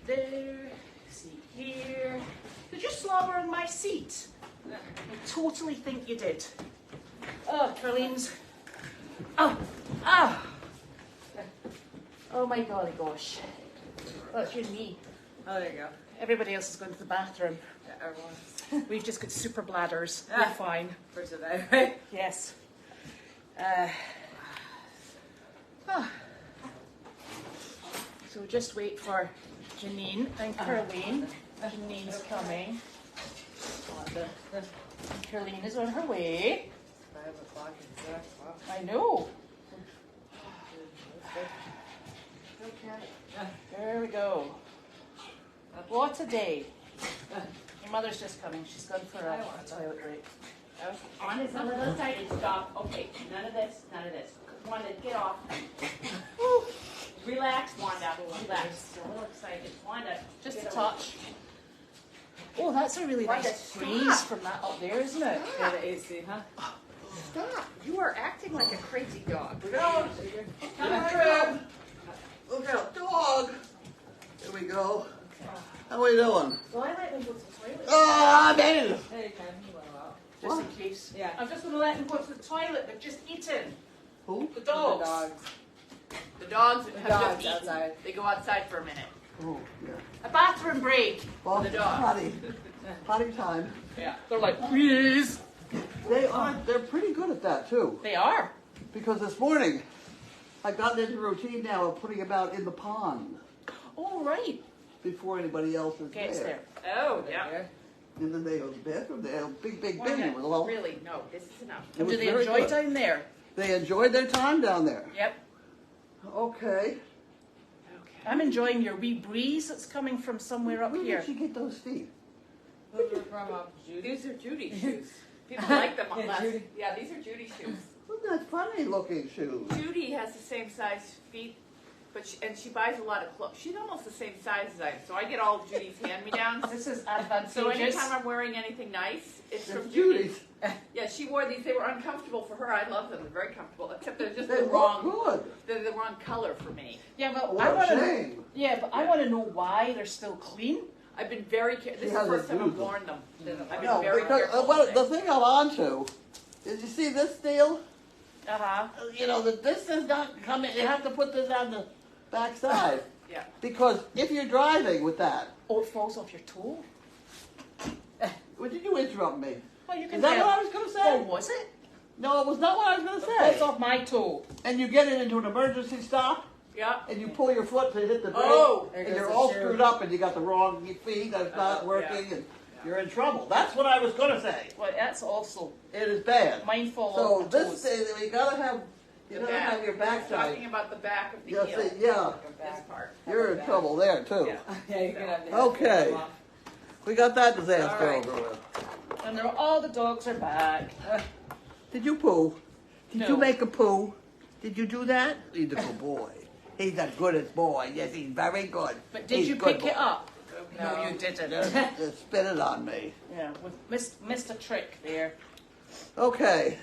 seat there, seat here. Did you slobber on my seat? I totally think you did. Oh, Carlene's. Oh, ah. Oh my golly gosh. Oh, it's you and me. Oh, there you go. Everybody else is going to the bathroom. Yeah, everyone's We've just got super bladders. We're fine. for today, right? Yes. So just wait for Janine and Carlene. Janine's coming. Carlene is on her way. 5 o'clock exact. Wow. I know. Okay. There we go. What a day. Your mother's just coming. She's gone for a toilet break. On his little side, stop. Okay, none of this, none of this. Wanda, get off. Relax, Wanda. Relax. You're a little excited. Wanda, Just get a away. touch. Oh, that's a really Wanda, nice stop. breeze from that up there, isn't it? Yeah, the AC, huh? Stop. You are acting like a crazy dog. Go. Come on. Look out, dog! Here we go. How are we doing? Well, I let them go to the toilet. Ah, man! Hey, Ken, you went out. Just What? in case. Yeah. I'm just going to let them go to the toilet. They've just eaten. Who? The dogs. The dogs. The dogs The have dogs just eaten. outside. They go outside for a minute. Oh, yeah. A bathroom break. Well, The dog. potty. Potty time. Yeah. They're like, please. They're pretty good at that, too. They are. Because this morning, I've gotten into routine now of putting them out in the pond All right. before anybody else is Gets there. Oh, yeah. There. And then they go to the bathroom. They have a big bin Why with a little. Really, no, this is enough. It Do was they very enjoy good. down there? They enjoyed their time down there. Yep. Okay. I'm enjoying your wee breeze that's coming from somewhere up Where here. did she get those feet? Those are from Judy. These are Judy's shoes. People like them Yeah, less. Judy. Yeah, these are Judy's shoes. Wasn't that funny looking shoes? Judy has the same size feet, but she buys a lot of clothes. She's almost the same size as I am, so I get all of Judy's hand-me-downs. This is So advantageous. anytime I'm wearing anything nice, it's They're from Judy. Judy's. Yeah, she wore these. They were uncomfortable for her. I love them. They're very comfortable, except they're just They the look wrong. good. They're the wrong color for me. Yeah, but What I a want to. shame. Yeah, but I want to know why they're still clean. I've been very careful. This is the hasn't first time I've used them. worn them. I've been No, very because careful. what, the thing I'm on to is, you see this deal? Uh huh. You know, that this is not coming. You have to put this on the back side. Yeah. Because if you're driving with that, Oh, it falls off your toe. well, did you interrupt me? Well, you can Is that tell. what I was going to say? Oh, was it? No, it was not what I was going It to falls say. off my toe. And you get it into an emergency stop, Yeah. and you pull your foot to hit the brake, Oh. There and goes you're the all shoe. screwed up, and you got the wrong feet that's not working, and you're in trouble. That's what I was going to say. Well, that's also It is bad. mine fall So off the this toes. is, you gotta have, you The gotta back. have your We're backside. talking about the back of the Yeah, heel. see, yeah, This part. you're in trouble there too. Yeah. Yeah, you can have the Okay. We got that disaster All right. over with. And all the dogs are back. Did you poo? Did No. you make a poo? Did you do that? He's a good boy. He's the goodest boy. Yes, he's very good. But did He's you a good pick it boy. up? No. No, you didn't. Just spit it on me. Yeah, with missed a trick there. Okay,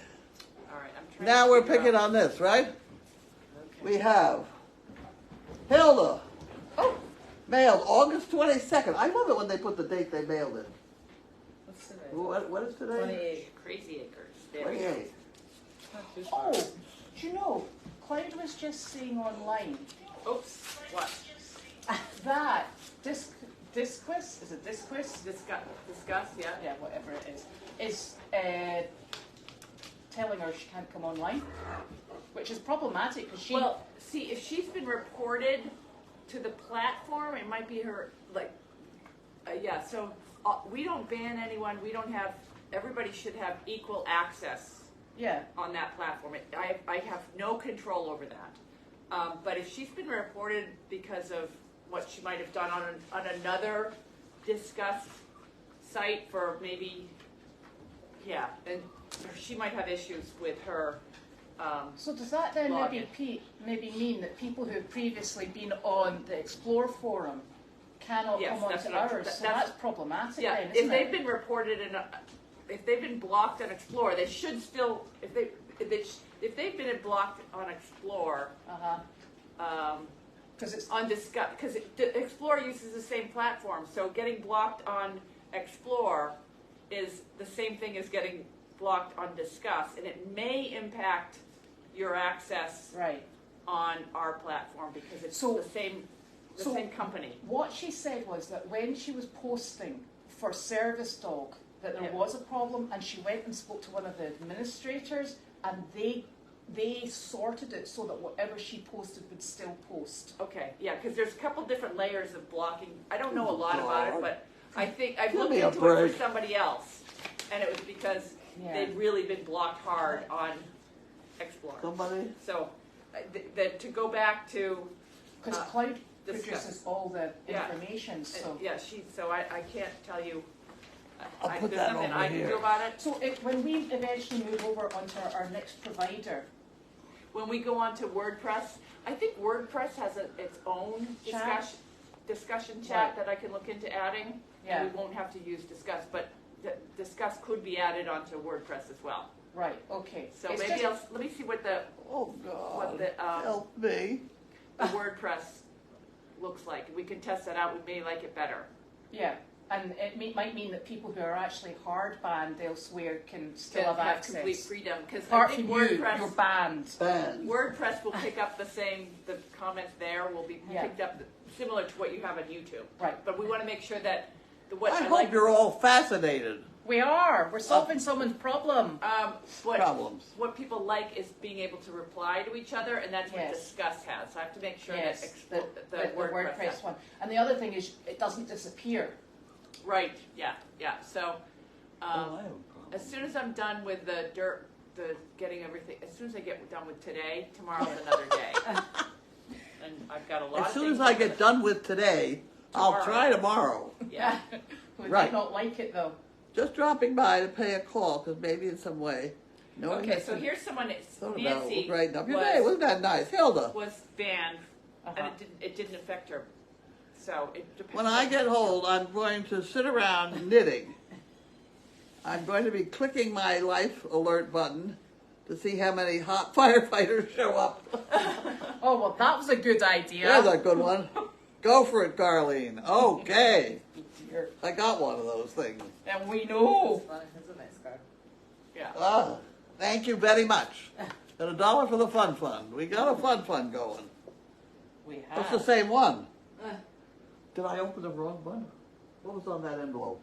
All right. I'm trying now to we're figure picking out- on this, right? We have Hilda. Oh, Mailed August 22nd. I love it when they put the date they mailed it. What's today? What is today? 28. Crazy Acres. There. 28. Not too far. oh, do you know? Clyde was just saying online Oops. What? that Disquis, is it Disquis? Discuss. Yeah. Yeah, whatever it is telling her she can't come online, which is problematic because she. Well, see, if she's been reported to the platform, it might be her, like, yeah, so we don't ban anyone, we don't have, everybody should have equal access yeah, on that platform. I have no control over that. But if she's been reported because of what she might have done on another Discuss site for maybe, yeah, and she might have issues with her. so does that then Login. maybe mean that people who have previously been on the Explore forum cannot Yes, come that's onto what I'm- ours? So that's- that's problematic Yeah, then, if isn't they've it? been reported and if they've been blocked on Explore, they should still, if they've been blocked on Explore, Uh-huh. Because it's on Discuss, because Explore uses the same platform, so getting blocked on Explore is the same thing as getting blocked on Discuss, and it may impact your access right. on our platform because it's So- the same company. What she said was that when she was posting for Service Dog, that there Yeah. was a problem, and she went and spoke to one of the administrators, and they sorted it so that whatever she posted would still post. Okay, yeah, because there's a couple different layers of blocking. I don't know a lot about it, God. but I think I've Give looked me a into it break. for somebody else, and it was because Yeah. they'd really been blocked hard on Explore. Somebody? So, to go back to, Because Uh, Cloud Discuss. produces all the Yeah. information, so. yeah, so I can't tell you. I'll put there's that nothing over I can here. do about it. So when we eventually move over onto our next provider, When we go on to WordPress, I think WordPress has its own Chat? discussion chat Right. that I can look into adding. Yeah. And we won't have to use Discuss, but Discuss could be added onto WordPress as well. right, okay. So It's maybe just- let me see what the Oh, God. What the, Help me. WordPress looks like. We can test that out. We may like it better. Yeah, and it might mean that people who are actually hard banned elsewhere can still Can have have complete access. freedom because I Apart think from you, WordPress. you're banned. Band. WordPress will pick up the comments there will be Yeah. picked up similar to what you have on YouTube. Right. But we want to make sure that I hope you're all fascinated. We are. We're solving someone's problem. Problems. What people like is being able to reply to each other, and that's what Yes. Discuss has. So I have to make sure Yes, that the WordPress has. one. And the other thing is, it doesn't disappear. Right, yeah. So Oh, I have a problem. as soon as I'm done with the getting everything, as soon as I get done with today, tomorrow's another day. And I've got a lot As of soon things as I I'm get gonna- done with today, I'll Tomorrow. try tomorrow. Yeah. We Right. might not like it though. Just dropping by to pay a call, because maybe in some way. knowing Okay, that so you here's someone, thought about Nancy brighten up your day. Wasn't that nice? Hilda, was banned, and Uh-huh. it didn't affect her. So it depends. when I get old, I'm going to sit around knitting. I'm going to be clicking my life alert button to see how many hot firefighters show up. Oh, well, that was a good idea. There's a good one. Go for it, Carlene. Okay. Dear. I got one of those things. And we know. It's a nice car. Yeah. Ah, thank you very much. And $1 for the fun fund. We got a fun fund going. We It's have. the same one. Did I open the wrong one? What was on that envelope?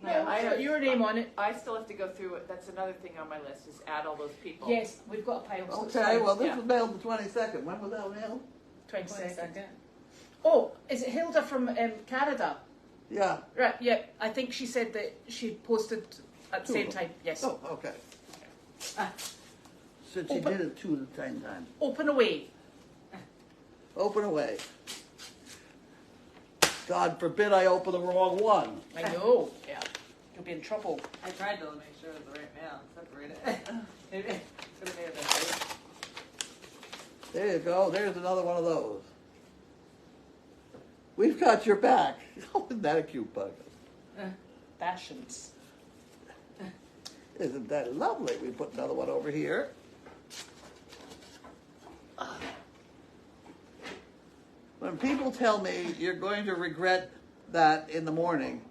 No, I have- your name on it. I still have to go through it. That's another thing on my list is add all those people. Yes, we've got a pile. So it's Okay, fine. well, this Yeah. was mailed the 22nd. When was that mailed? 22nd. Oh, is it Hilda from Canada? Yeah. Right, yeah. I think she said that she posted at the Two same of them. time. Yes. Oh, okay. Since she Open- did it two at the same time. Open away. Open away. God forbid I open the wrong one. I know. Yeah. You'll be in trouble. I tried to make sure it was the right mail. Separate it. Maybe I could have made it better. There you go. There's another one of those. We've got your back. Oh, isn't that a cute bug? Fashions. Isn't that lovely? We put another one over here. When people tell me you're going to regret that in the morning,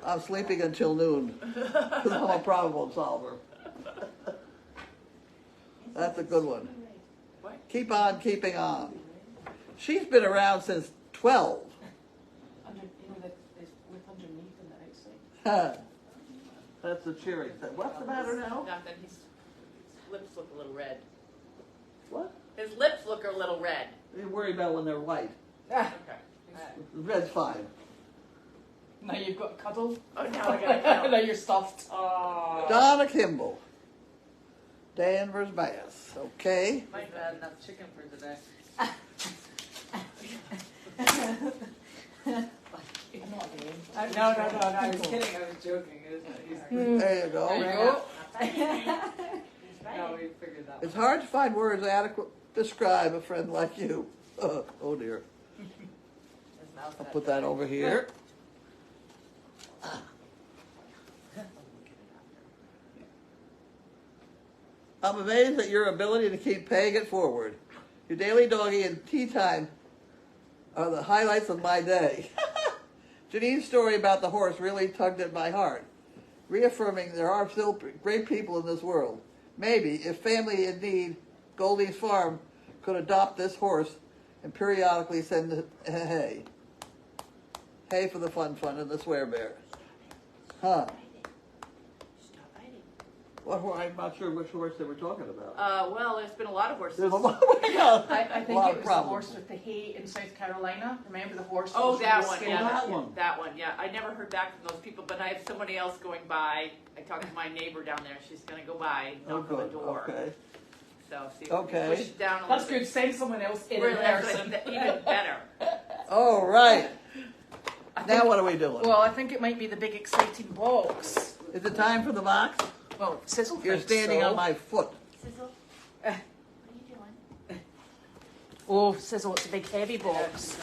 I'm sleeping until noon because I'm a problem solver. That's a good one. What? Keep on keeping on. She's been around since 12. Under, you know, there's with underneath and the outside. That's the cheering thing. What's the matter now? Nothing. His lips look a little red. What? His lips look a little red. You worry about when they're white. Okay. Red's fine. Now you've got a cuddle. Oh, now I gotta Now you're stuffed. Oh. Donna Kimball. Danvers Bass. Okay. Might have had enough chicken for today. Not again. No, I was kidding. I was joking. It was There you go. There you go. No, we figured that It's one. hard to find words adequate to describe a friend like you. Oh dear. His mouth I'll had- put that over here. I'm amazed at your ability to keep paying it forward. Your daily doggy and tea time are the highlights of my day. Janine's story about the horse really tugged at my heart, reaffirming there are still great people in this world. Maybe, if family in need, Goldie's Farm could adopt this horse and periodically send hay. Hay for the fun and the swear bear. Huh. Stop biting. What horse? I'm not sure which horse they were talking about. Well, there's been a lot of horses. There's a lot. Oh my God. I think A lot it of was the horse with the hay in South Carolina. Remember the horse? Oh, was that really one, skinny? yeah, that one. That one, yeah. I never heard back from those people, but I have somebody else going by. I talked to my neighbor down there. She's gonna go by, Oh, knock on the good. door. Okay. So see, Okay. push it down a That's little good. Send someone else in Really, that's person. even better. All right. I Now think- what are we doing? Well, I think it might be the big exciting box. Is it time for the box? Well, Sizzle You're thinks standing so. on my foot. Sizzle, Uh, what are you doing? Oh, Sizzle, it's a big heavy box.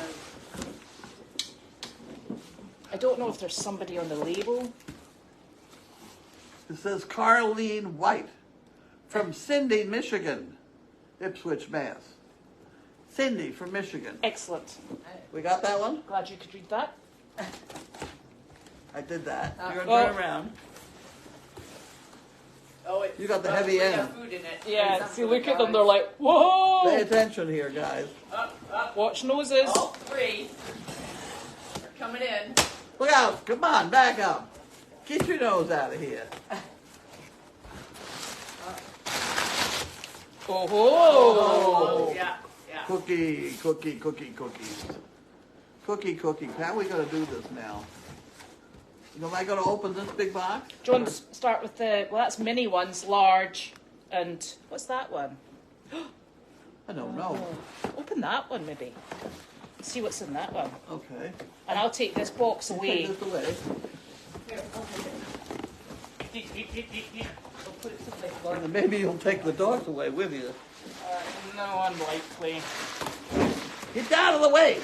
I don't know if there's somebody on the label. It says Carlene White from Cindy, Michigan, Ipswich, Mass. Cindy from Michigan. Excellent. We got that one? Glad you could read that. I did that. You're oh. going to turn around. Oh, it's You got the heavy we have end. food in it. Yeah, It's see, up to look the at them. guys. They're like, Pay whoa! attention here, guys. Up. Watch noses. All three are coming in. Look out. Come on, back up. Get your nose out of here. Oh, Oh, yeah. Cookies. Cookie. How are we going to do this now? Am I going to open this big box? Do you want to start with the, well, that's mini ones, large, and what's that one? I don't know. Open that one, maybe. See what's in that one. Okay. And I'll take this box away. Take this away. Here, I'll take it. I'll put it somewhere. And maybe you'll take the dogs away with you. No, unlikely. Get out of the way.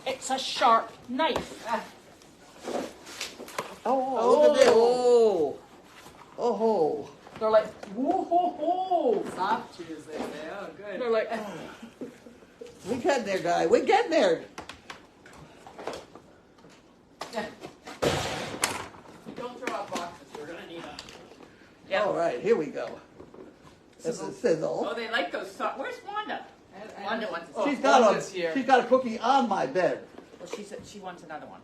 It's a sharp knife. Oh, look at this. Oh. They're like, whoa, ho, ho. Soft chews, they say. Oh, good. They're like, We getting there, guy. We getting there. Don't throw out boxes. We're gonna need them. yeah. All right, here we go. This is sizzle. Oh, they like those soft. Where's Wanda? Wanda wants a Oh, She's got Wanda's here. she's got a cookie on my bed. Well, she said she wants another one.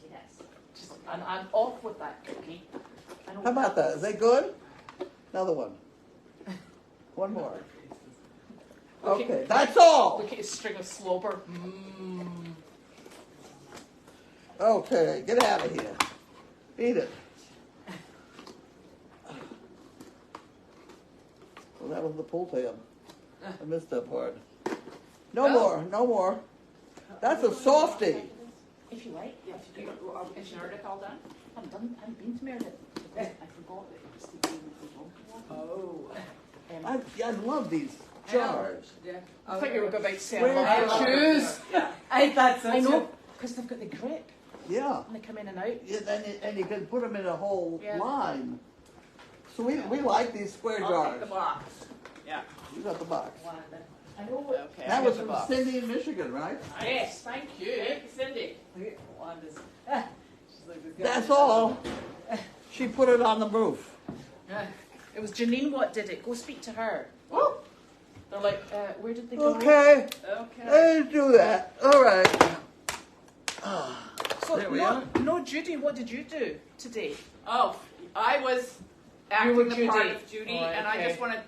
She does. Just, and I'm off with that cookie. I don't How about that? Is that good? Another one. One more. Okay, that's all. Look at his string of slobber. Okay, get out of here. Eat it. Well, that was the pull tab. I missed that part. No more. That's a softie. If you like. Yeah, is Meredith all done? I haven't been to Meredith. I forgot that it was the game of the Oh. I love these jars. Yeah. I thought you were about to say Where I is love it? shoes. Yeah. I thought so I know, too. because they've got the grip Yeah. and they come in and out. Yeah, and you can put them in a whole Yeah. line. So we like these square I'll jars. take the box. Yeah. You got the box. I know. Okay. I That got was the from box. Cindy in Michigan, right? Yes, thank you. Thank you, Cindy. Look at Wanda's. She's like, "We've got That's this." all. She put it on the roof. It was Janine what did it. Go speak to her. They're like, where did they go? Okay, Okay. let's do that. All right. So, There we are. no, Judy, what did you do today? Oh, I was acting were the part Judy. of Judy, Oh, and I okay. just want to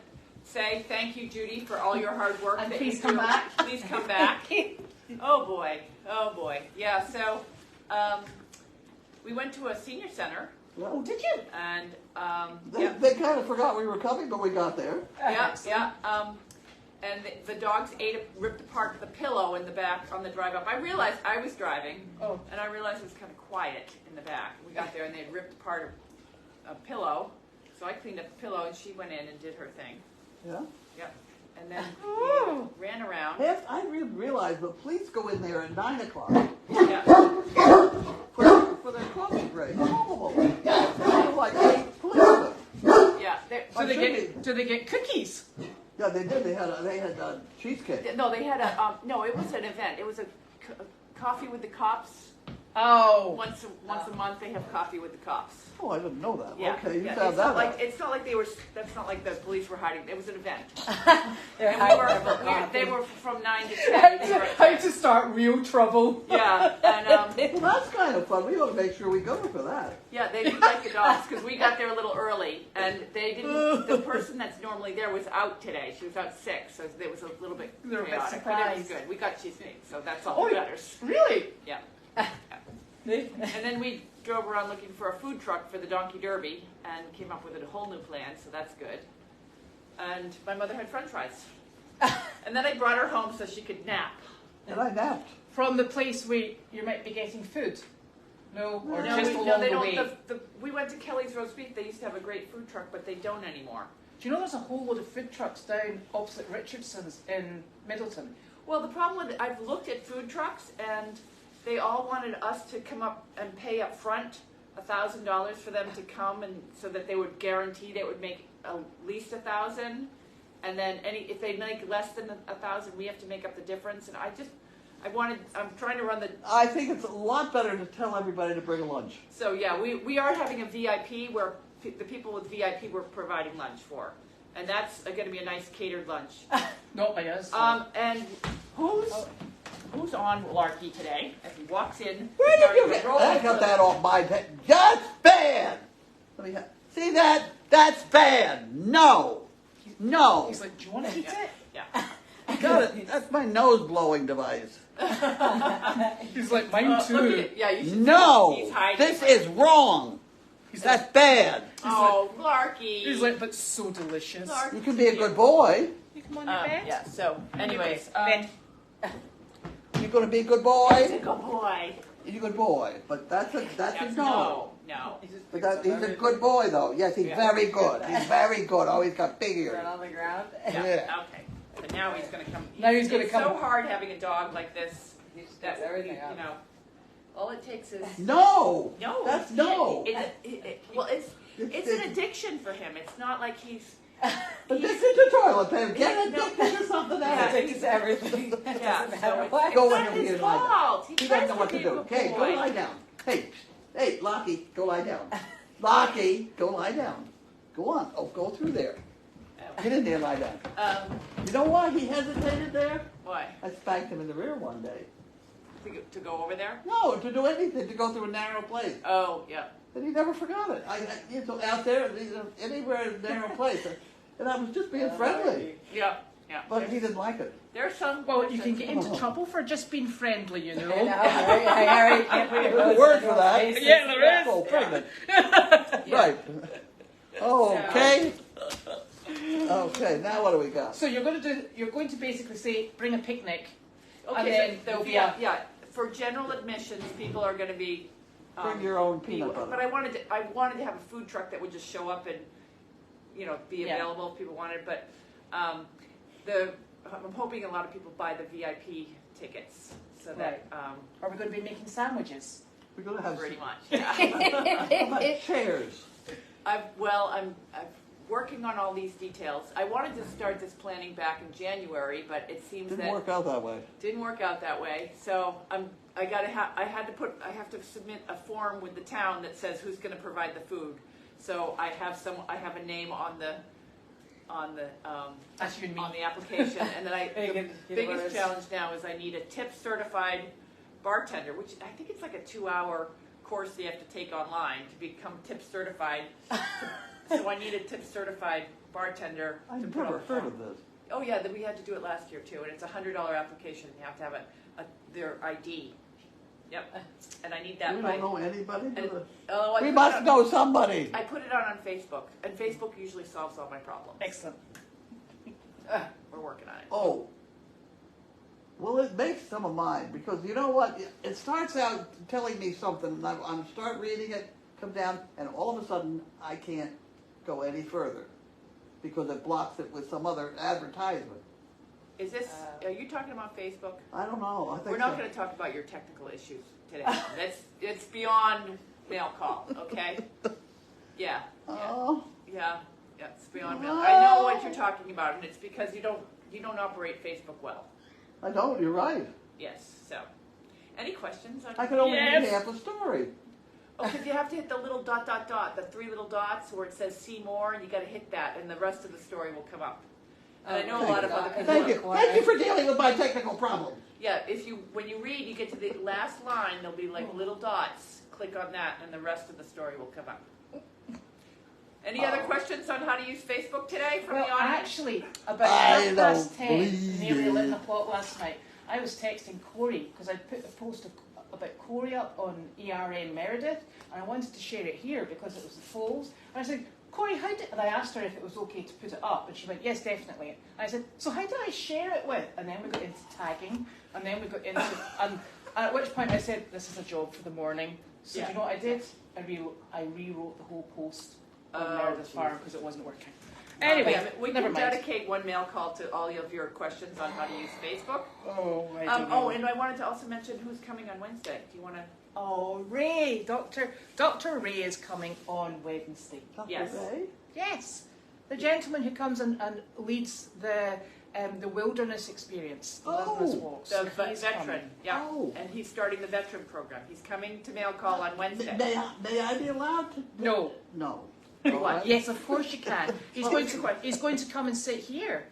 say thank you, Judy, for all your hard work. And that please you come do. back. Please come back. Oh boy. Yeah. So, we went to a senior center, Oh, did you? and They kind of forgot we were coming, but we got there. yeah. And the dogs ripped apart the pillow in the back on the drive up. I realized I was driving, Oh. and I realized it was kind of quiet in the back. We got there, and they had ripped apart a pillow. So I cleaned up the pillow, and she went in and did her thing. Yeah. Yep. And then Oh. we ran around. I realized the police go in there at 9 o'clock Yeah. for their coffee break. All of them. There were like 8 policemen. Yeah. Do they get cookies? Yeah, they did. They had cheesecake. No, they had a, no, it was an event. It was a coffee with the cops. Oh. Once a month they have coffee with the cops. Oh, I didn't know that. Yeah, Okay, you yeah. found It's that not like out. it's not like they were. That's not like the police were hiding. It was an event. They're And hiding they were from 9 to 10. They were- How to start real trouble. Yeah, and Well, that's kind of fun. We ought to make sure we go for that. yeah, they didn't like the dogs because we got there a little early, and they didn't. The person that's normally there was out today. She was out sick, so it was a little bit They're a bit chaotic. But it was surprised. good. We got cheesecake, so that's all Oh, that matters. Really? Yeah. And then we drove around looking for a food truck for the Donkey Derby and came up with a whole new plan, so that's good. And my mother had french fries. And then I brought her home so she could nap. And I napped. From the place where you might be getting food? No? Or No, just along they the don't. way? We went to Kelly's Roast Beef. They used to have a great food truck, but they don't anymore. Do you know there's a whole load of food trucks down opposite Richardson's in Middleton? Well, the problem with it, I've looked at food trucks, and they all wanted us to come up and pay up front $1,000 for them to come, and so that they would guarantee they would make at least 1,000, and then if they make less than 1,000, we have to make up the difference. And I'm trying to run the. I think it's a lot better to tell everybody to bring a lunch. So yeah, we are having a VIP where the people with VIP we're providing lunch for, and that's going to be a nice catered lunch. Not by us. And who's on Larky today? As he walks in, Where he's did you already get? rolling I got through. that off my head. That's bad. See that? That's bad. No. No. He's like, do you want to eat it? Yeah. Got it. That's my nose blowing device. He's like, mine Look at too. it. Yeah, you should see No. he's hiding. This is wrong. He's That's bad. Oh, Larky. He's like, but so delicious. Larky. You can be a good boy. You come on your bed? Yeah. So, anyways, Bed. You're going to be a good he's a boy. good boy. You're a good boy. But that's a no. No. But he's a good boy, though. Yes, he's Yeah. very good. He's very good. Oh, he's got big ears. Run on the ground. Yeah. Yeah. Okay. So now he's going to come. Now he's gonna it's come. so hard having a dog like this. He just That gets everything you out. know, all it takes is. No. No. That's no. Well, it's an addiction for him. It's not like he's. Addicted to toilet paper. Get No. addicted to something Yeah. else. Addicted to everything. Yeah, Doesn't so matter it's- what. Go It's in not here his and lie down. fault. He tries doesn't know what be to a do. good Okay, go boy. lie down. Hey, Lockie, go lie down. Lockie, go lie down. Go on. Oh, go through there. Get in there and lie down. You know why he hesitated there? Why? I spanked him in the rear one day. To go over there? No, to do anything, to go through a narrow place. Oh, yeah. And he never forgot it. Out there, anywhere in a narrow place. And I was just being friendly. Yeah, yeah. But he didn't like it. There's some. Well, you can get into trouble for just being friendly, you I know, know. right? Can't put your There's a nose word in for your that. face. Yeah, there is. Oh, pregnant. Yeah. Right. Okay. Okay, now what do we got? So you're going to basically say, bring a picnic. Okay, And then so there'll be yeah, yeah. For general admissions, people are going to be. Bring your own peanut butter. But I wanted to have a food truck that would just show up and, be Yeah. available if people wanted. But I'm hoping a lot of people buy the VIP tickets so that Are we going to be making sandwiches? We're going to have pretty some, much. Yeah. how about chairs? I'm working on all these details. I wanted to start this planning back in January, but it seems Didn't that work out that way. didn't work out that way. So I have to submit a form with the town that says who's going to provide the food. So I have a name on the That's you and me. on the application, and then You the can- biggest challenge now is I need a tip certified bartender, which I think it's like a 2-hour course you have to take online to become tip certified. So I need a tip certified bartender to I've put on never the heard form. of this. Oh yeah, we had to do it last year too, and it's a $100 application. You have to have their ID. Yep, and I need that We by. don't know anybody. and- do oh, I we? We put it must on- know somebody. I put it on Facebook, and Facebook usually solves all my problems. Excellent. We're working on it. Oh. Well, it makes some of mine, because you know what? It starts out telling me something, and I'm start reading it, come down, and all of a sudden, I can't go any further, because it blocks it with some other advertisement. Is this? Are you talking about Facebook? I don't know. I think We're not so. going to talk about your technical issues today. It's beyond mail call. Okay. Yeah. Oh. Yeah. Yeah, it's beyond mail. I know what you're talking about, and it's because you don't operate Facebook well. I don't, you're right. Yes, so. Any questions on I can only Yes. read half the story. Oh, because you have to hit the little dot, the 3 little dots where it says see more, and you got to hit that, and the rest of the story will come up. And I know a lot of other people. Thank you for dealing with my technical problem. Yeah, when you read, you get to the last line, there'll be like little dots. Click on that, and the rest of the story will come up. Any other questions on how to use Facebook today from the Well, audience? actually, about I 10:30, nearly believe 11 o'clock last night, I was texting Corey because I put a post about Corey up on ERN Meredith, and I wanted to share it here because it was the Falls. And I said, Corey, and I asked her if it was okay to put it up, and she went, yes, definitely. And I said, so how do I share it with? And then we got into tagging, and then we got into, and at which point I said, this is a job for the morning. So do you know what I did? I rewrote the whole post on Meredith Farm because it wasn't working. Anyway, we never can mind. dedicate one mail call to all of your questions on how to use Facebook. Oh, I don't know. And I wanted to also mention who's coming on Wednesday. Do you want to? Oh, Ray, Dr. Ray is coming on Wednesday. Yes. Yes, the gentleman who comes and leads the wilderness experience, the wilderness walks. The He's veteran, coming. yeah. Oh. And he's starting the veteran program. He's coming to mail call on Wednesday. May I be allowed to? No. No. What? Yes, of course you can. He's going to come and sit here.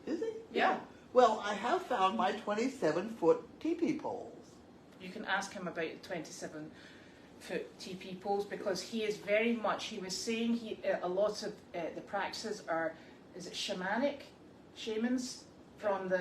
Is he? Yeah. Well, I have found my 27-foot teepee poles. You can ask him about the 27-foot TP poles because he is very much. He was saying a lot of the practices are, is it shamans from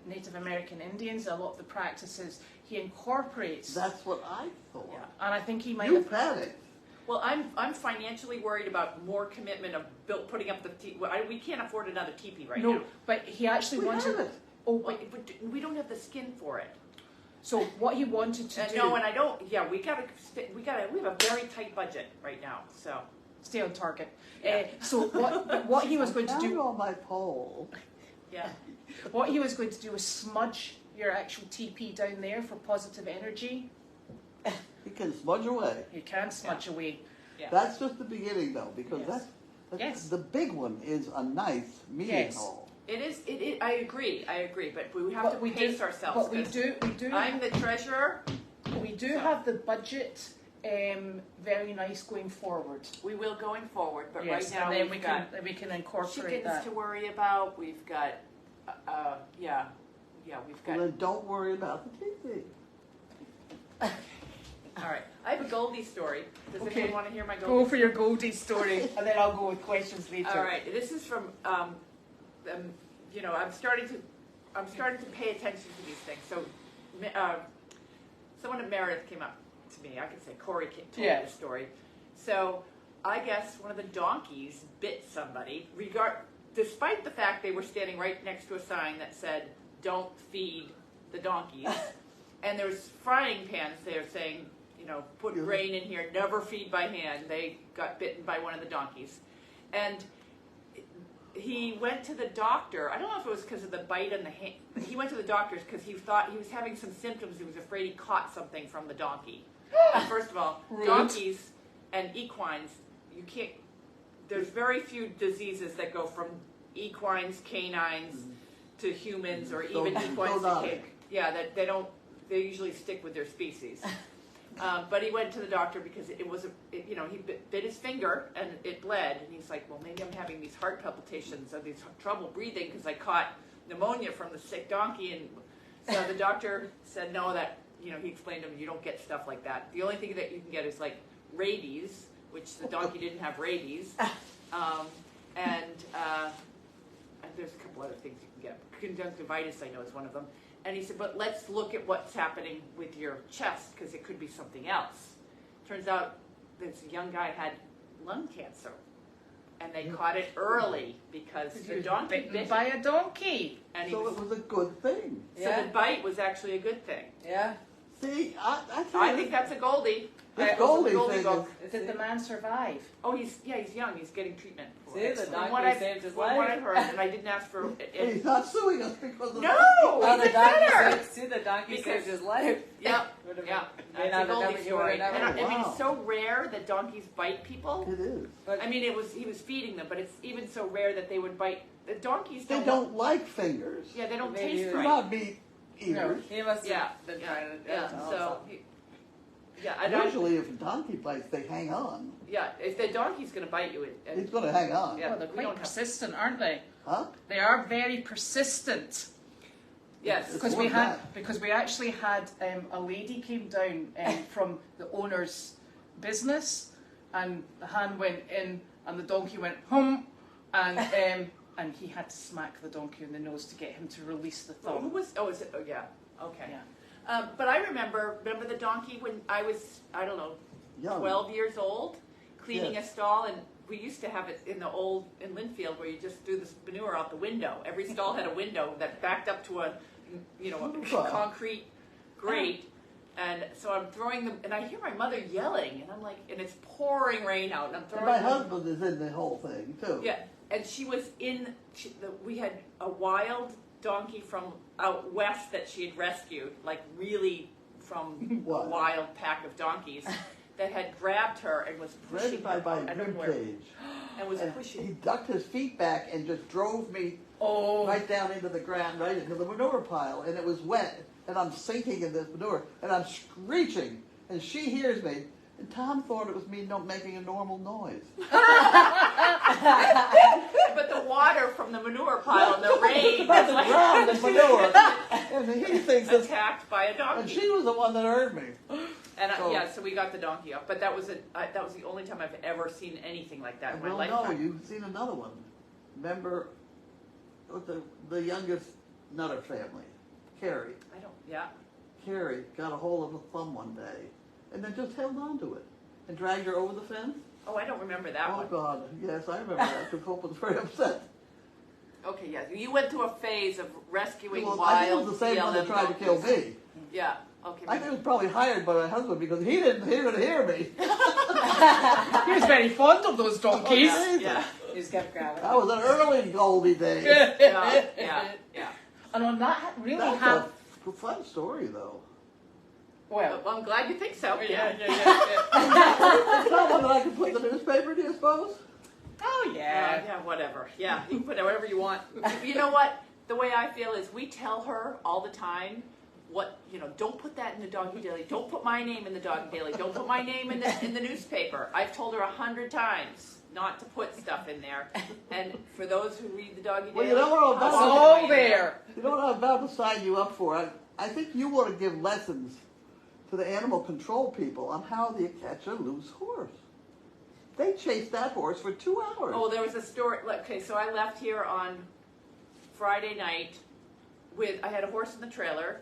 Native American Indians. A lot of the practices he incorporates. That's what I thought. Yeah, and I think he might. You've had it. Well, I'm financially worried about more commitment of putting up the teepee. We can't afford another teepee right now. No, but he actually We wanted. have it. Oh, But we don't have the skin for it. so what he wanted to do? No, and I don't. Yeah, we have a very tight budget right now. So Stay on target. Yeah. So what he was going to Found do? on my pole. yeah. What he was going to do was smudge your actual TP down there for positive energy. He can smudge away. You can smudge away. Yeah. That's just the beginning, though, because Yes. that's Yes. the big one is a nice meeting Yes. hall. It is. I agree. But we have to pace ourselves. But we 'cause do. I'm the treasurer. We do have the budget very nice going forward. We will going forward, but Yes, right now and then we've got we can incorporate chickens that. to worry about. We've got, we've got. Well, then don't worry about the teepee. All right, I have a Goldie story. Does Okay. anyone want to hear my Goldie? Go for your Goldie story, and then I'll go with questions later. All right, this is from, I'm starting to pay attention to these things. So, someone at Meredith came up to me. I could say Corey told me Yeah. the story. So, I guess one of the donkeys bit somebody. Despite the fact they were standing right next to a sign that said "Don't feed the donkeys," and there's frying pans there saying, put grain in here, never feed by hand. They got bitten by one of the donkeys. And he went to the doctor. I don't know if it was because of the bite on the hand. He went to the doctor's because he thought he was having some symptoms. He was afraid he caught something from the donkey. And first of all, Rude. donkeys and equines, you can't, there's very few diseases that go from equines, canines, to humans, or even equines to canines. Yeah, that they usually stick with their species. But he went to the doctor because he bit his finger and it bled, and he's like, well, maybe I'm having these heart palpitations or these trouble breathing because I caught pneumonia from the sick donkey. And so the doctor said no, that he explained to him, you don't get stuff like that. The only thing that you can get is like rabies, which the donkey didn't have rabies, and there's a couple other things you can get. Conjunctivitis, I know, is one of them. And he said, but let's look at what's happening with your chest, because it could be something else. Turns out this young guy had lung cancer, and they caught it early because the donkey bit by a donkey. and So it was a good thing. so the bite was actually a good thing. Yeah. See, I I think that's a Goldie. This also Goldie the Goldie thing book. is, Did the man survive? Oh, he's young. He's getting treatment. For See, it. the From donkey what I've- saved his from what life. I've heard, and I didn't ask for. he's not suing us because of No, Oh, the even donkey better. saved, see, the donkey Because- saved his life. Yep, Would've yeah, been- that's a never- Goldie he story. would've never- And I mean, Wow. it's so rare that donkeys bite people. It is. But I mean, he was feeding them, but it's even so rare that they would bite. The donkeys They don't. don't like fingers. Yeah, they don't Maybe taste you- They're right. not meat eaters. No. he must have Yeah, been yeah, trying to yeah. tell So, something. yeah, I Usually, if a donkey bites, they hang on. yeah. If the donkey's gonna bite you, He's going to hang on. Yeah, Well, they're we quite don't have- persistent, aren't they? Huh? They are very persistent. yes. Because more we than had, that. because we actually had a lady came down from the owner's business, and the hand went in, and the donkey went hum, and he had to smack the donkey in the nose to get him to release the Who thumb. was? Oh, is it? Oh, yeah. Okay. Yeah. But I remember the donkey when I was, I don't know, Young. 12 years old, cleaning Yes. a stall, and we used to have it in Linfield where you just threw the manure out the window. Every stall had a window that backed up to a Wow. concrete grate. And so I'm throwing them, and I hear my mother yelling, and I'm like, and it's pouring rain out, and I'm And throwing my them. husband is in the whole thing, too. Yeah, and she was we had a wild donkey from out west that she had rescued, like really from a What? wild pack of donkeys that had grabbed her and was pushing her. Right by I don't know rib where, cage. and was And pushing. he ducked his feet back and just drove me Oh, right down into the ground, right into the manure pile, and it was wet, and I'm sinking in this manure, and I'm screeching, and she hears me, and Tom thought it was me not making a normal noise. But the water from the manure pile and the rain About the was ground and manure, and he thinks it's, attacked by a and donkey. she was the one that heard me. And So- yeah, so we got the donkey off. But that was the only time I've ever seen anything like that in my Well, lifetime. no, you've seen another one. Remember, with the youngest Nutter family, Carrie. I don't. Yeah. Carrie got a hold of a thumb one day, and then just held on to it, and dragged her over the fence. Oh, I don't remember that Oh one. God, yes, I remember that. Because Hope was very upset. Okay, yeah. You went through a phase of rescuing Well, I think it wild was the same one that BLM tried to kill donkeys. me. Yeah. Okay. I think it was probably hired by my husband because he didn't hear me. he was very fond of those donkeys. Oh, Yeah. He just kept grabbing. That was an early Goldie day. Yeah. And on that really That's have a fun story, though. well, Well, I'm glad you think so. yeah. It's not one that I could put in the newspaper, do you suppose? Oh yeah. Yeah, whatever. Yeah, you can put whatever you want. You know what? The way I feel is we tell her all the time, don't put that in the Doggy Daily. Don't put my name in the Doggy Daily. Don't put my name in the newspaper. I've told her 100 times not to put stuff in there. And for those who read the Doggy Daily, Well, you know what I'm I'll about put All it in there. You know what I'm about to sign you up for? I think you want to give lessons to the animal control people on how to catch a loose horse. They chased that horse for 2 hours. Oh, there was a story. Okay, so I left here on Friday night I had a horse in the trailer,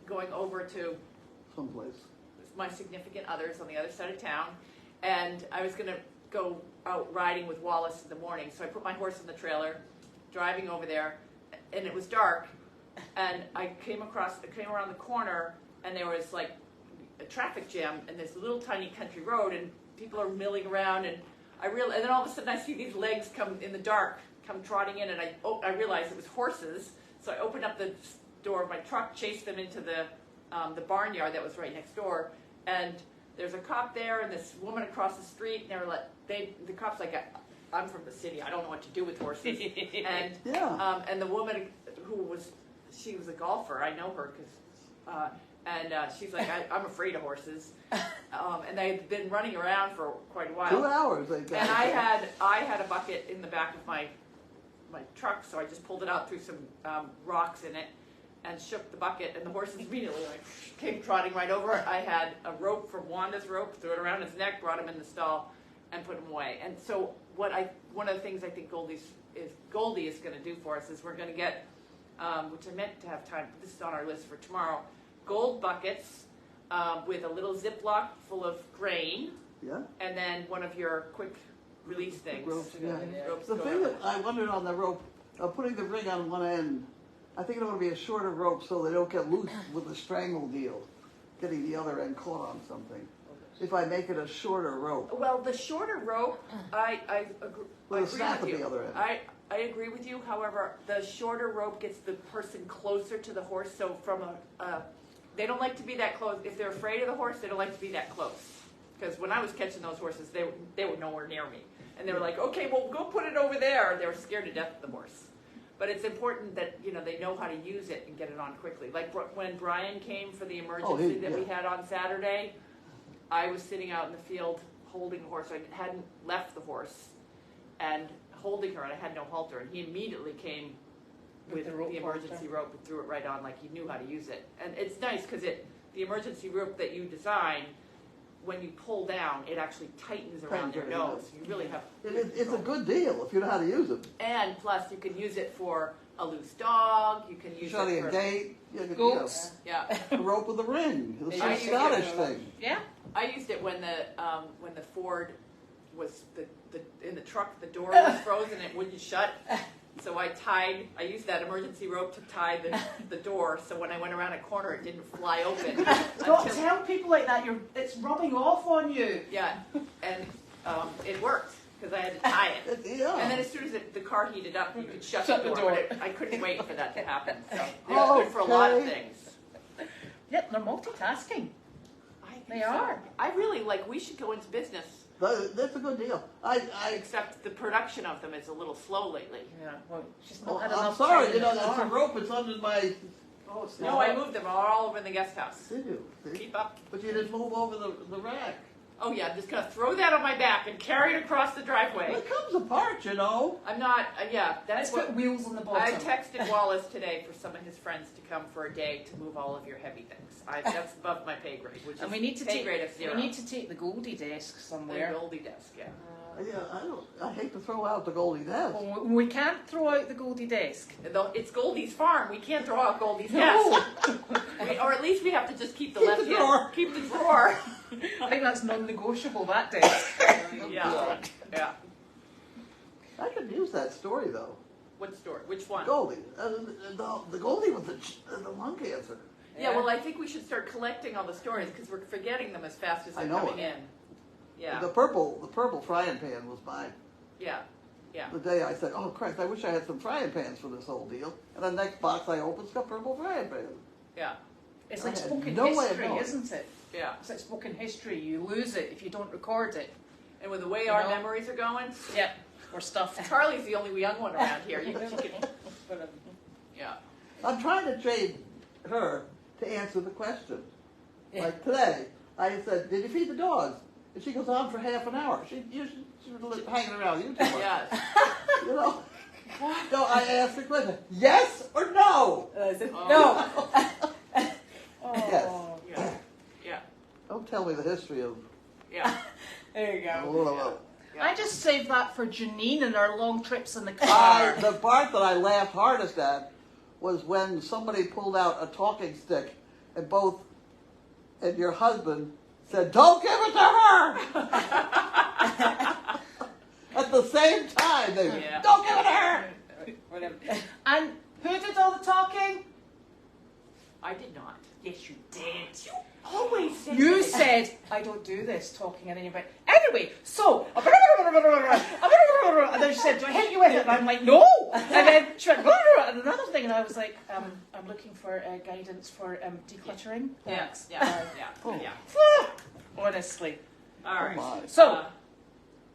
going over to Someplace. my significant others on the other side of town, and I was gonna go out riding with Wallace in the morning. So I put my horse in the trailer, driving over there, and it was dark, and I came around the corner, and there was like a traffic jam in this little tiny country road, and people are milling around, and and then all of a sudden I see these legs come in the dark, come trotting in, and I realized it was horses. So I opened up the door of my truck, chased them into the barnyard that was right next door, and there's a cop there and this woman across the street, and they were like, the cop's like, I'm from the city, I don't know what to do with horses, and Yeah. and the woman she was a golfer, I know her because she's like, I'm afraid of horses, and they've been running around for quite a while. 2 hours they got. And I had a bucket in the back of my truck, so I just pulled it out, threw some rocks in it, and shook the bucket, and the horses immediately came trotting right over it. I had a rope from Wanda's rope, threw it around his neck, brought him in the stall, and put him away. And so one of the things I think Goldie is going to do for us is we're going to get, which I meant to have time, but this is on our list for tomorrow, gold buckets with a little Ziploc full of grain, Yeah. and then one of your quick release things. Ropes, yeah. Ropes The go thing over. that I wondered on the rope, putting the ring on one end, I think it ought to be a shorter rope so they don't get loose with the strangle deal, getting the other end caught on something. if I make it a shorter rope. Well, the shorter rope, I With a agree snap with at you. the other end. I agree with you. However, the shorter rope gets the person closer to the horse. So from they don't like to be that close. If they're afraid of the horse, they don't like to be that close. Because when I was catching those horses, they were nowhere near me, and they were like, "Okay, well, go put it over there." They were scared to death of the horse. But it's important that they know how to use it and get it on quickly. Like when Brian came for the emergency that we had on Saturday, I was sitting out in the field holding the horse. I hadn't left the horse and holding her, and I had no halter. And he immediately came with the emergency rope and threw it right on like he knew how to use it. And it's nice because the emergency rope that you design, when you pull down, it actually tightens around your nose. You really have. It's a good deal if you know how to use it. And plus, you can use it for a loose dog. You can use Shutting it for a gate. Goats. Yeah. The rope with the ring. It's I a use Scottish it. thing. Yeah. I used it when the Ford was in the truck. The door was frozen; it wouldn't shut. So I used that emergency rope to tie the door. So when I went around a corner, it didn't fly open. Don't tell people like that. It's rubbing off on you. Yeah, and it worked because I had to tie it. Yeah. And then as soon as the car heated up, you could shut Shut the the door. door. But I couldn't wait for that to happen. So they're good for a lot of Okay. things. Yep, they're multitasking. I think They so. are. I really we should go into business. That's a good deal. Except the production of them is a little slow lately. Yeah, well, she's not had I'm enough sorry, time in the that's a car. rope. It's under my. Oh, it's No, I moved them all over in the guest house. Did you? See? Keep up. But you didn't move over the rack. Oh yeah, I'm just gonna throw that on my back and carry it across the Well, driveway. it comes apart, you know. I'm not. Yeah, Let's that's put what. wheels on the I bottom. texted Wallace today for some of his friends to come for a day to move all of your heavy things. That's above my pay grade, which is And we need to pay take grade of 0. we need to take the Goldie desk the somewhere. Goldie desk, yeah. Yeah, I hate to throw out the Goldie desk. Well, we can't throw out the Goldie desk. Though it's Goldie's farm. We can't throw out Goldie's No. desk. Or at least we have to just keep the Keep left the drawer. Keep the drawer. I think that's non-negotiable, that desk. Yeah. Yeah. I could use that story though. What story? Which one? Goldie, the Goldie with the lung cancer. Yeah, well, I think we should start collecting all the stories because we're forgetting them as fast as I they're know coming it. in. Yeah, The purple frying pan was mine. yeah, yeah. The day I said, "Oh Christ, I wish I had some frying pans for this whole deal." And the next box I opened's got purple frying pans. Yeah, It's I like had spoken no way of history, knowing. isn't it? yeah. It's like spoken history. You lose it if you don't record it. And with the way You our know? memories are going, Yep, we're stuffed. Carly's the only young one around here. She can, yeah. I'm trying to train her to answer the question. Like today, I said, "Did you feed the dogs?" And she goes on for half an hour. She was hanging around you too much. Yes. You know? So I asked the question, yes or no? I said, Oh. no. Yes. Oh, Yeah. Yeah. Don't tell me the history of. Yeah. there you go. Oh, I just saved that for Janine and our long trips in the car. the part that I laughed hardest at was when somebody pulled out a talking stick and your husband said, "Don't give it to her!" At the same time, they Yeah. "Don't give it to her!" Whatever. And who did all the talking? I did not. Yes, you did. You always say You that. said, I don't do this talking, and then you went, anyway, so, and then she said, do I hit you with it? And I'm like, no! And then she went, and another thing, and I was like, I'm looking for guidance for decluttering. Yeah. Thanks. Yeah. Yeah. Oh. Yeah. Honestly. All right. My. So,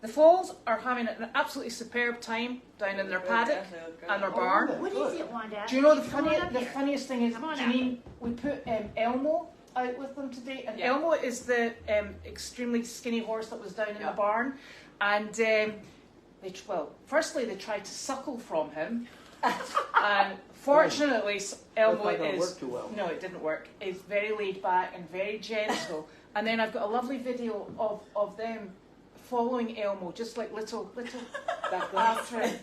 the foals are having an absolutely superb time down in their paddock and their barn. What is it, Wanda? Do you know the Come on up here. funniest thing is, Come on up. Janine, we put Elmo out with them today, and Yeah. Elmo is the extremely skinny horse that was down in Yeah. the barn, and firstly they tried to suckle from him, and fortunately Elmo That's not gonna is work too well. no, it didn't work. It's very laid back and very gentle, and then I've got a lovely video of them following Elmo, just like little after him.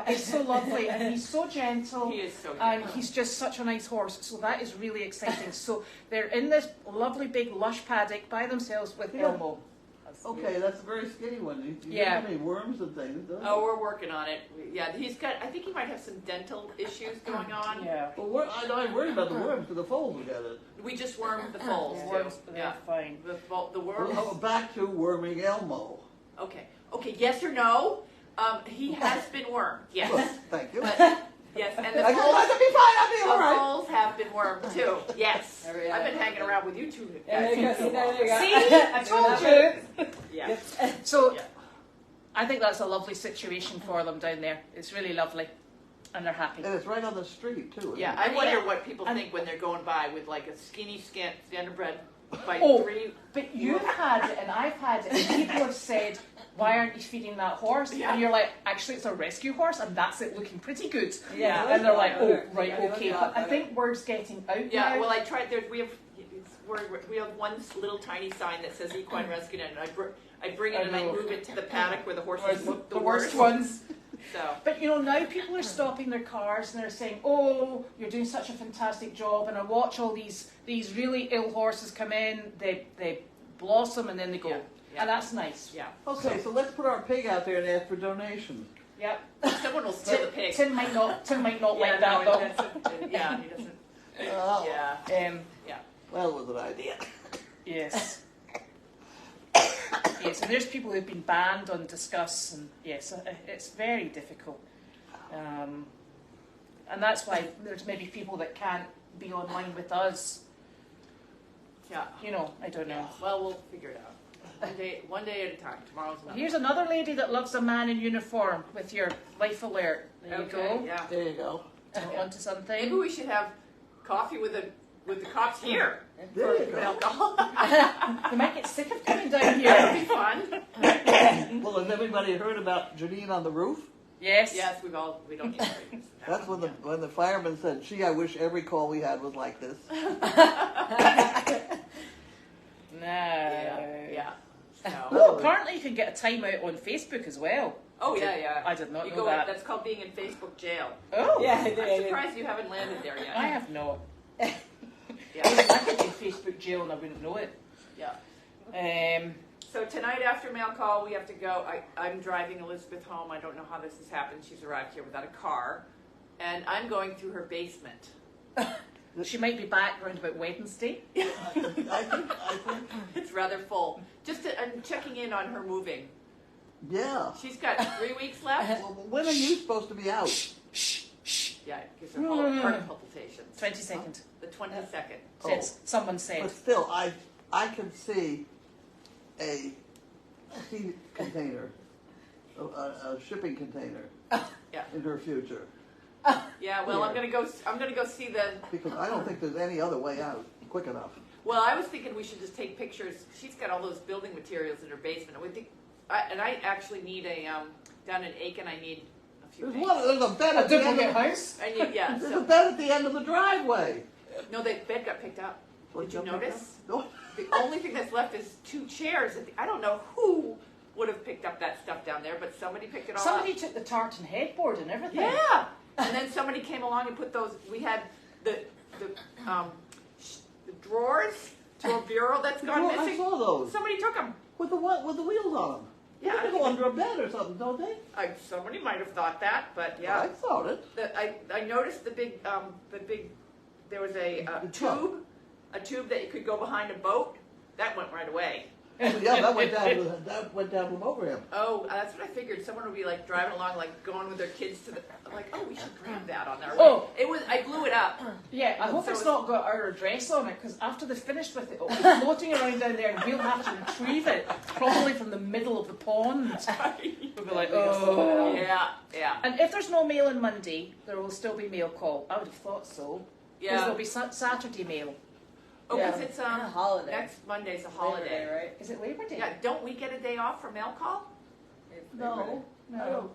It's so lovely, and he's so gentle. He is so And good. he's just such a nice horse, so that is really exciting. So they're in this lovely big lush paddock by themselves with Yeah. Elmo. Okay, that's a very skinny one. You Yeah. have any worms and things, don't you? Oh, we're working on it. Yeah, he's got. I think he might have some dental issues going on. Yeah. Well, I worry about the worms because the foals will get it. We just wormed the foals. The too. worms, but they're Yeah, fine. the worms. Well, back to worming Elmo. Okay. Okay. Yes or no? He has been wormed. Yes. Well, thank you. But, yes, and the I foals. can be fine. I'll be all The right. foals have been wormed too. Yes. There we go. I've been hanging around with you two There guys. you go. for a There while. you go. See? I told you. Yeah. So, Yeah. I think that's a lovely situation for them down there. It's really lovely, and they're happy. And it's right on the street too. Isn't Yeah, it? I wonder Yeah. what people And- think when they're going by with like a skinny standard by Oh. 3. But you've had it, and I've had it, and people have said, "Why aren't you feeding that horse?" Yeah. And you're like, "Actually, it's a rescue horse, and that's it looking pretty good." Yeah. And they're like, "Oh, Yeah, right, yeah, okay." yeah, But I yeah. think word's getting out Yeah, now. well, I tried. We have one little tiny sign that says equine rescue, and I bring it I and I know. move it to the paddock where the horses look the worst ones. So But you know, now people are stopping their cars and they're saying, "Oh, you're doing such a fantastic job." And I watch all these really ill horses come in. They blossom and then they go, Yeah, yeah. and that's nice. yeah, Okay, so let's put our pig out there and ask for donations. Yep. someone will steal the pig. Tim might not like yeah, that no, though. yeah, he doesn't. Oh, Yeah, well, it was an idea. Yes. Yes, and there's people who've been banned on Discuss, and yes, it's very difficult. And that's why there's maybe people that can't be online with us. yeah. You know, I don't know. Well, we'll figure it out. One day at a time. Tomorrow's another. Here's another lady that loves a man in uniform with your life alert. There you Okay, go. yeah. There you go. Onto something. Maybe we should have coffee with the cops here. There you With go. alcohol. They might get sick of coming down That'd here. be fun. Well, has everybody heard about Janine on the roof? Yes. Yes, we don't need to. That's when the fireman said, "Gee, I wish every call we had was like this." No. Yeah. So. Oh, apparently you can get a timeout on Facebook as well. Oh yeah. I did not You know go. that. That's called being in Facebook jail. Oh. Yeah, I'm surprised you haven't landed there yet. I have not. Yeah. I could be in Facebook jail and I wouldn't know it. Yeah. So tonight after mail call, we have to go. I'm driving Elizabeth home. I don't know how this has happened. She's arrived here without a car, and I'm going through her basement. She might be back around about Wednesday. I think, It's rather full. I'm checking in on her moving. yeah. She's got 3 weeks left. Well, when are you supposed to be out? Yeah, it gives her heart palpitations. 22nd. The 22nd. Since someone said. But still, I can see a sea container, a shipping container, Yeah. in her future. Yeah. Well, I'm gonna go see the. Because I don't think there's any other way out quick enough. Well, I was thinking we should just take pictures. She's got all those building materials in her basement. I actually need a down in Aiken. I need a few. There's a bed A at the end duplicate of house? I need There's a So bed at the end of the driveway. no, the bed got picked up. Did you notice? No. The only thing that's left is 2 chairs. I don't know who would have picked up that stuff down there, but somebody picked it all Somebody up. took the tartan headboard and everything. Yeah. And then somebody came along and put those. We had the drawers to a bureau that's gone I missing. saw those Somebody took them. with the wheels on them. Yeah, They go under a bed or something, don't they? Somebody might have thought that, but yeah. I thought it. I noticed the big. There was a The truck. tube that you could go behind a boat. That went right away. Yeah, that went down from over him. Oh, that's what I figured. Someone would be like driving along, like going with their kids to the. I'm like, oh, we should grab that on their way. Oh. It was. I blew it up. Yeah, I hope So it's it's- not got our address on it, because after they've finished with it, it'll be floating around down there and we'll have to retrieve it, probably from the middle of the pond. We'll be like, oh. Yeah. And if there's no mail on Monday, there will still be mail call. I would have thought so. Because Yeah. there'll be Saturday mail. Oh, because Yeah. it's A holiday. next Monday's a Labor holiday. Day, right? Is it Labor Day? Yeah. Don't we get a day off for mail call? It's No. Labor Day. No.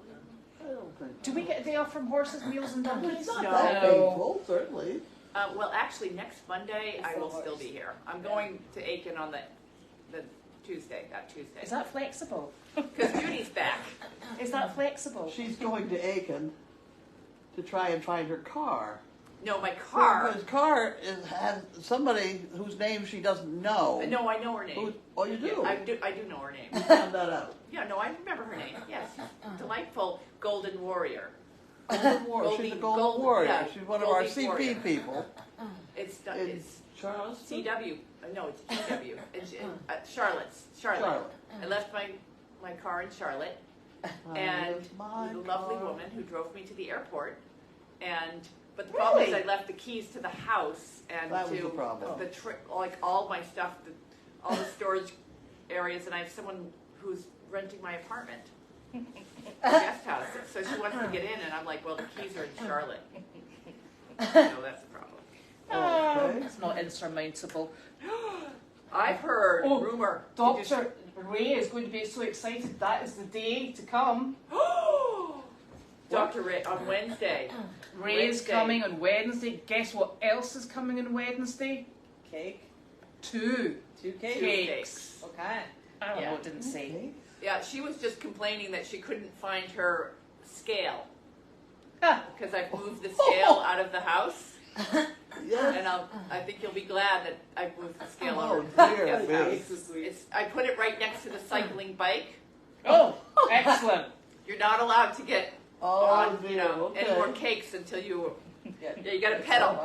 I don't think. Do we get a day off from horses, mules and It's donkeys? not No. that painful, certainly. Well, actually, next Monday I It's will the still worst. be here. I'm going to Aiken on the Tuesday. That Tuesday. Is that flexible? Because Judy's back. Is that flexible? She's going to Aiken to try and find her car. No, my car. His car has somebody whose name she doesn't know. No, I know her name. Oh, you do? Yeah, I do know her name. You found that out. Yeah, no, I remember her name. Yes, delightful golden warrior. Golden Warrior. She's a Golden Warrior. Yeah, She's one of our Goldie CP Warrior. people. It's In Charleston? CW. No, it's GW. It's Charlotte. Charlotte. I left my car in Charlotte, and the lovely woman who drove me to the airport. But the problem is I left the keys to the house and That was to the problem. like all my stuff, all the storage areas, and I have someone who's renting my apartment, guest house. So she wants to get in, and I'm like, well, the keys are in Charlotte. So that's the problem. Okay. It's not insurmountable. I've heard rumor. Dr. Ray is going to be so excited. That is the day to come. Dr. Ray on Wednesday. Ray is coming on Wednesday. Guess what else is coming on Wednesday? Cake. 2 2 cakes. Cakes. Okay. I don't Yeah. know, it didn't say. Okay. Yeah, she was just complaining that she couldn't find her scale Ah, because I've moved the scale out of the house, Yes. and I think you'll be glad that I've moved the scale Oh, over to dear the guest me. house. This is sweet. I put it right next to the cycling bike. oh, excellent. You're not allowed to get Oh, on, dear. Okay. any more cakes until you. Yeah. Yeah, you got to pedal.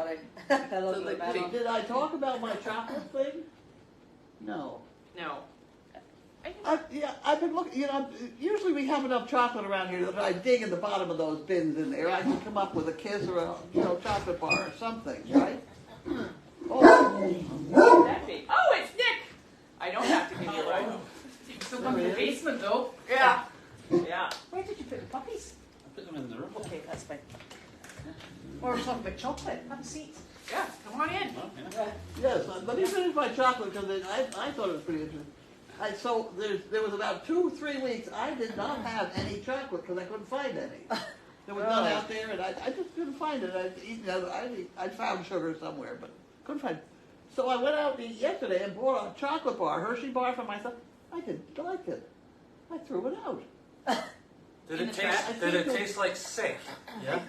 Pedal So to the the metal. Did I talk about my chocolate thing? No. No. I've been looking, usually we have enough chocolate around here that I dig in the bottom of those bins in there. I can come up with a kiss or a, chocolate bar or something, right? Oh, That'd be. Oh, it's Nick. I don't have to give you a ride. You can still come to the basement though. Yeah. Yeah. Where did you put the puppies? I put them in the room. Okay, that's fine. We're talking about chocolate. Have a seat. Yeah. Come on in. Oh, yeah. yes, let me finish my chocolate because I thought it was pretty interesting. So there was about 2-3 weeks I did not have any chocolate because I couldn't find any. There was none out there, and I just couldn't find it. I found sugar somewhere, but couldn't find it. So I went out yesterday and bought a chocolate bar, Hershey bar for myself. I didn't like it. I threw it out. Did In it the taste? trash? Did it taste like sick? Yeah.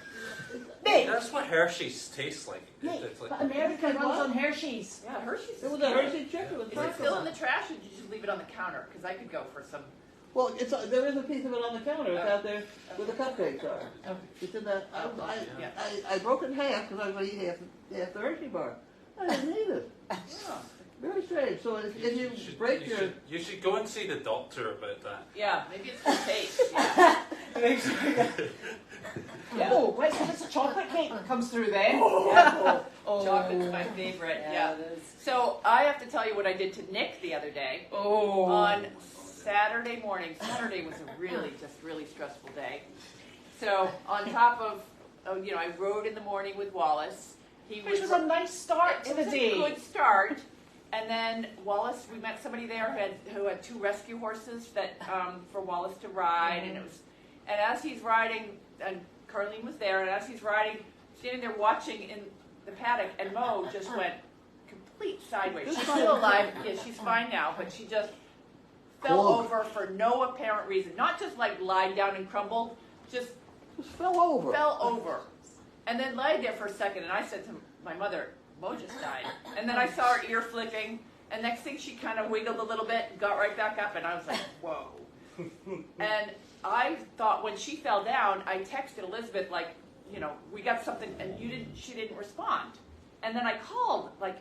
Nick, That's what Hershey's tastes like. Nick, It's like but America runs What? on Hershey's. Yeah, Hershey's. It was is a good. Hershey chicken with Is it chocolate. still in the trash, or did you just leave it on the counter? Because I could go for some. Well, there is a piece of it on the counter. It's out there where the cupcakes are. Oh. It's in that. Yeah. I broke it in half because I was going to eat half the Hershey bar. I didn't eat it. Very strange. So if you break your... You should go and see the doctor about that. Yeah, maybe it's the taste. Yeah. Yeah. Oh, let's give us a chocolate cake that comes through then. Yeah. Oh. Chocolate's my favorite. Yeah. it is. So I have to tell you what I did to Nick the other day. Oh. On Saturday morning. Saturday was a really stressful day. So on top of, I rode in the morning with Wallace. Which was a nice start to It the was day. a good start. And then Wallace, we met somebody there who had 2 rescue horses that for Wallace to ride, and as he's riding, and Carlene was there, and as he's riding, standing there watching in the paddock, and Mo just went complete sideways. She's still alive. Yeah, she's fine now, but she just fell Cool. over for no apparent reason. Not just like lied down and crumbled, just Just fell over. fell over. And then laid there for a second, and I said to my mother, Mo just died. And then I saw her ear flicking, and next thing she kind of wiggled a little bit and got right back up, and I was like, whoa. And I thought when she fell down, I texted Elizabeth, like, we got something, and she didn't respond. And then I called, like,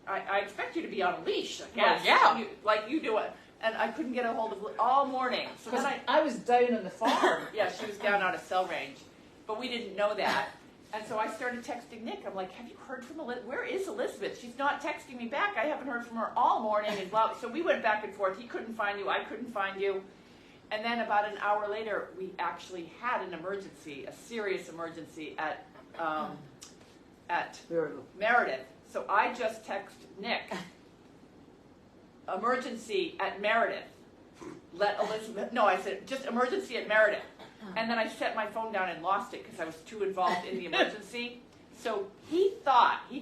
I expect you to be on a leash, I guess. Well, yeah. You do it. And I couldn't get a hold of all morning. So Because then I was down on the farm. yeah, she was down out of cell range, but we didn't know that. And so I started texting Nick. I'm like, have you heard from Elizabeth? Where is Elizabeth? She's not texting me back. I haven't heard from her all morning. And blah. So we went back and forth. He couldn't find you. I couldn't find you. And then about an hour later, we actually had an emergency, a serious emergency at Meredith. So I just texted Nick, emergency at Meredith. Let Elizabeth, no, I said, just emergency at Meredith. And then I set my phone down and lost it because I was too involved in the emergency. So he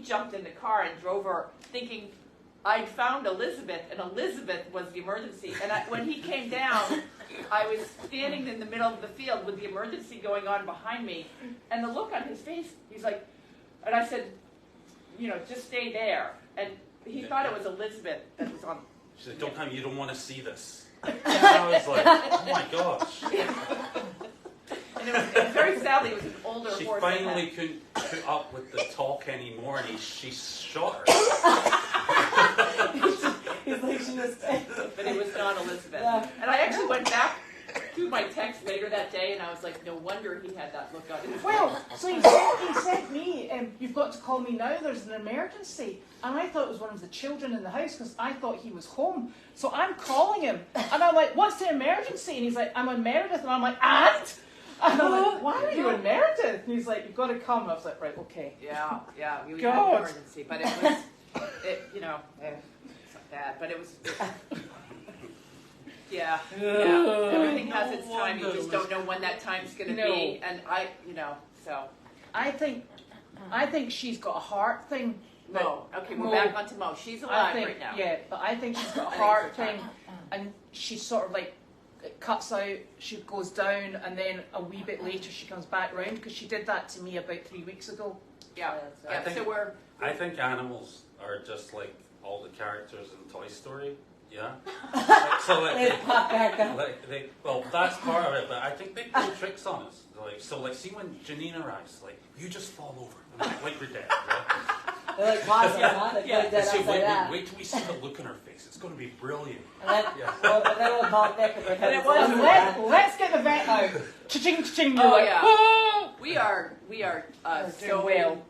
jumped in the car and drove her thinking I'd found Elizabeth, and Elizabeth was the emergency. And when he came down, I was standing in the middle of the field with the emergency going on behind me. And the look on his face, he's like, And I said, just stay there. And he thought it was Elizabeth that was on. She said, don't come, you don't want to see this. And I was like, oh my gosh. And it was very sadly, it was an older She horse. finally couldn't put up with the talk anymore, and she shot her. He's like, she was dead. But it was not Elizabeth. Yeah. And I actually went back to my text later that day, and I was like, no wonder he had that look on his face. Well, so he sent me, you've got to call me now, there's an emergency. And I thought it was one of the children in the house because I thought he was home. So I'm calling him, and I'm like, what's the emergency? And he's like, I'm on Meredith. And I'm like, and? And I'm like, why are you on Meredith? And he's like, you've got to come. And I was like, right, okay. Yeah, we had God. an emergency, but it was, it's not bad, but it was, yeah, everything has its time, you just don't know when that time's going to be, and so. I think she's got a heart thing. Mo, okay, we're Mo. back onto Mo, she's alive right now. Yeah, but I think she's got a I think heart it's her thing, and she's sort of like, it cuts out, she goes down, and then a wee bit later she comes back round, because she did that to me about 3 weeks ago. Yeah, I think- so we're, I think animals are just like all the characters in Toy Story. Yeah. They pop back up. Well, that's part of it, but I think they play tricks on us. See when Janine arrives, like, you just fall over, and like we're dead. Yeah? They're like pausing, huh? They Yeah. put that See, upside wait till we see the look in her face. It's going to be brilliant. And then, Yeah. but then we'll call Nick and And it pretend was- it's Let's get the vet out. Cha-ching, cha-ching. You're Oh, like, yeah. "Oh!" we are We're so doing well.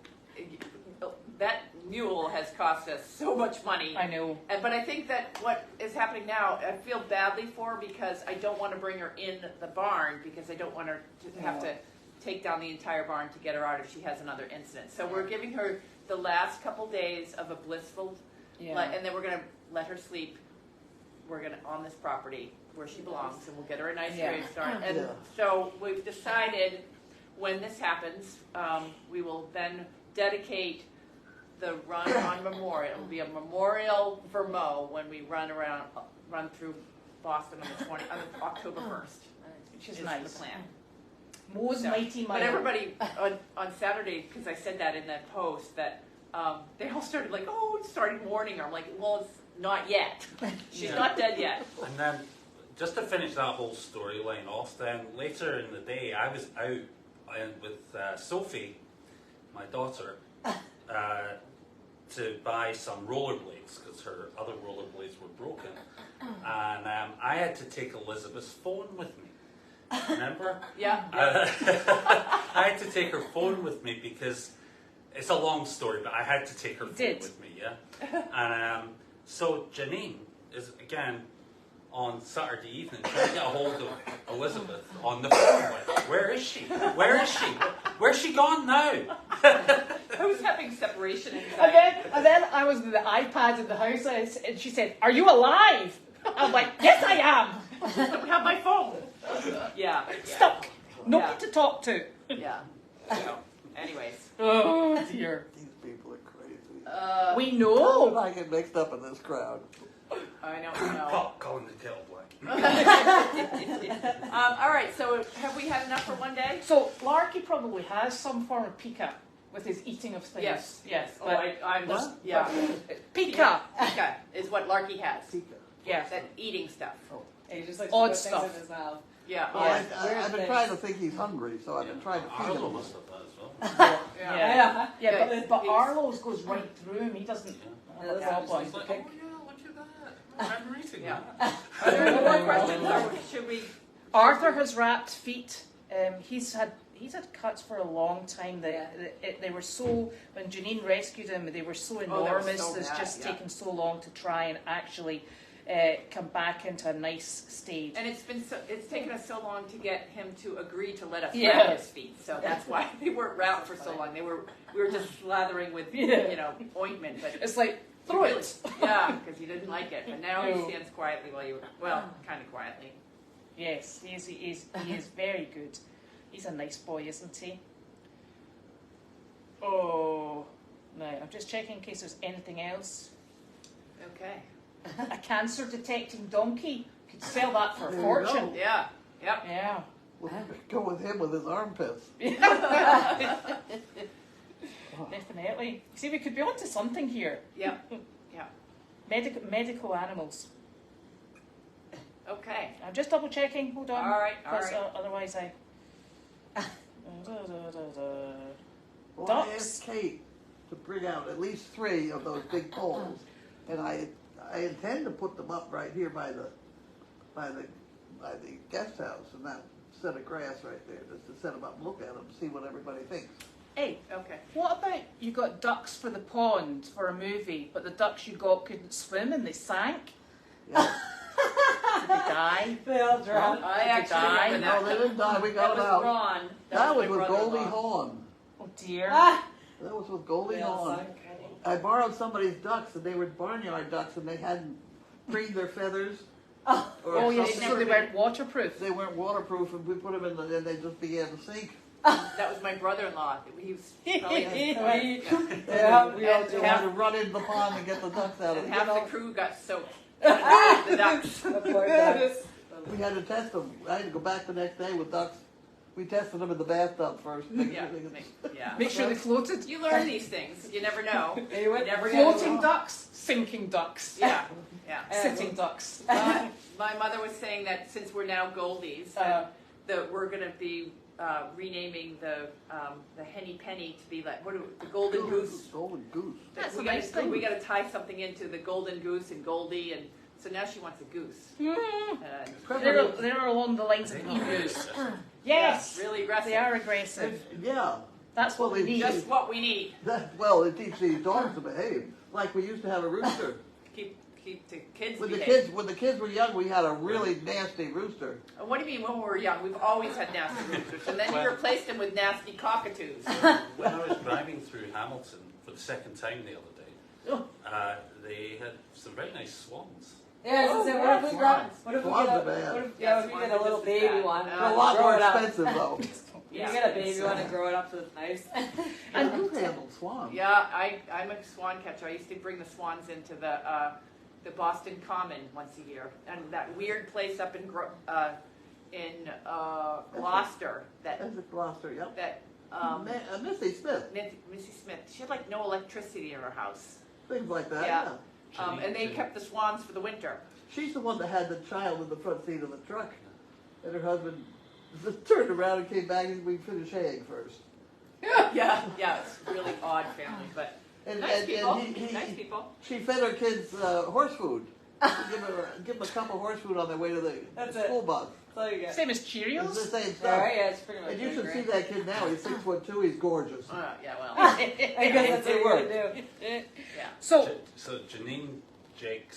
That mule has cost us so much money. I know. But I think that what is happening now, I feel badly for her because I don't want to bring her in the barn because I don't want her to have to take down the entire barn to get her out if she has another incident. So we're giving her the last couple days of a blissful, and then we're going to let her sleep. We're going to on this property where she belongs, and we'll get her a nice gravestone. And so we've decided when this happens, we will then dedicate the run on Memorial. It will be a memorial for Mo when we run through Boston on October 1st. Which is is nice. the plan. Mo's So, mighty mile. But everybody on Saturday, because I said that in that post, that they all started like, oh, it's starting mourning her. I'm like, well, it's not yet. She's not dead yet. And then, just to finish that whole storyline off, then later in the day, I was out with Sophie, my daughter, to buy some rollerblades because her other rollerblades were broken, and I had to take Elizabeth's phone with me. Remember? Yeah. I had to take her phone with me because it's a long story, but I had to take her phone with me. Yeah. And so Janine is again on Saturday evening trying to get a hold of Elizabeth on the phone. Like, where is she? Where is she? Where's she gone now? I was having separation anxiety. And then I was with the iPad in the house, and she said, "Are you alive?" I'm like, "Yes, I am." I don't have my phone. Yeah. Stuck. Nobody to talk to. Yeah. So, anyways. Oh dear. These people are crazy. We How did know. I get mixed up in this crowd? I don't know. Calling the kettle black. All right. So, have we had enough for one day? So Larky probably has some form of pica with his eating of things. Yes. Yes. Oh, But I'm there's- just, yeah. pica. Okay, is what Larky has. Yes. That eating stuff. He just likes Odd to put stuff. things in his mouth. Yeah. Well, Yeah. I've been trying to think he's hungry, so I've been trying to feed Arlo him. must have that as well. Yeah. Yeah. Yeah, Yeah, but he's- Arlo's goes right through him. He doesn't have a Yeah. problem. It's like, oh yeah, look at that. I'm reading Yeah. that. Are there any more questions, or should we? Arthur has wrapped feet. He's had cuts for a long time. They were so, when Janine rescued him, they were so Oh, they were enormous. so It's bad, just yeah. taken so long to try and actually come back into a nice stage. And it's taken us so long to get him to agree to let us Yeah. wrap his feet. So that's why they weren't wrapped for so long. We were just slathering with ointment, but It's like, throw really, it. yeah, because he didn't like it. But now he No. stands quietly kind of quietly. Yes, he is very good. He's a nice boy, isn't he? Oh, no, I'm just checking in case there's anything else. Okay. A cancer detecting donkey. Could sell that for a There you fortune. go. Yeah. Yep. Yeah. We'll go with him with his armpits. Definitely. See, we could be onto something here. Yeah, yeah. Medical animals. Okay. I'm just double checking. Hold on. All right, all 'Cause, right. otherwise I. Well, I Ducks. asked Kate to bring out at least 3 of those big poles, and I intend to put them up right here by the guest house, and that set of grass right there, just to set them up, and look at them, see what everybody thinks. Hey, Okay. what about you got ducks for the pond for a movie, but the ducks you got couldn't swim and they sank? Yeah. Did they die? They all drowned. I actually remember No, they didn't die. We got That them was out. Ron. That was my with Goldie brother-in-law. Hawn. Oh dear. Ah! That was with Goldie They all Hawn. sunk. I borrowed somebody's ducks, and they were barnyard ducks, and they hadn't freed their feathers. Oh. Or Oh, yes, something. so they weren't waterproof. They weren't waterproof, and we put them in the, and they just began to sink. That was my brother-in-law. He was probably Yeah, we all They do. had to run into the pond and get the ducks out of and it. half You the know, crew got soaked. The ducks. The poor ducks. we had to test them. I had to go back the next day with ducks. We tested them in the bathtub first. Yeah, yeah. Make sure they floated. You learn these things. You never know. They You went never know. Floating ducks, sinking ducks, Yeah, yeah. sitting ducks. My mother was saying that since we're now Goldies, that we're going to be renaming the Henny Penny to be like the Golden Goose. Golden goose. That's we a nice thing. We got to tie something into the Golden Goose and Goldie, and so now she wants a goose. They're along the lines of emus. Yes, Yeah, really aggressive. they are aggressive. Yeah. That's what we need. Just what we need. Well, it teaches these dogs to behave. Like we used to have a rooster. Keep the kids When behave. the kids were young, we had a really nasty rooster. What do you mean when we were young? We've always had nasty roosters, and then you replaced them with nasty cockatoos. When I was driving through Hamilton for the second time the other day, they had some very nice swans. Yeah, Oh, so yeah, what if we grab, swans. what if we Swans get are a, bad. what if, Yeah, yeah, if we swans get a are little just as baby bad. one, They're They're a and lot grow more it up. expensive though. You get a baby one and grow it up so it's nice. And who handled swans? Yeah, I'm a swan catcher. I used to bring the swans into the Boston Common once a year, and that weird place up in Gloucester That's at Gloucester, yep. that Missy Smith, Missy Smith. She had like no electricity in her house, things like that, Yeah. yeah. and they kept the swans for the winter. She's the one that had the child in the front seat of the truck, and her husband just turned around and came back and we finished haying first. Yeah, it's a really odd family, but And, nice people. he- Nice people. She fed her kids horse food. Give them a cup of horse food on their way to the That's school bus. That's all you get. Same as It's Cheerios. the same All stuff. right, yeah, it's pretty much. And you should great. see that kid now. He's 6'2". He's gorgeous. Yeah, well, I guess that's It what worked. you're gonna do. yeah. So, So Janine Jacques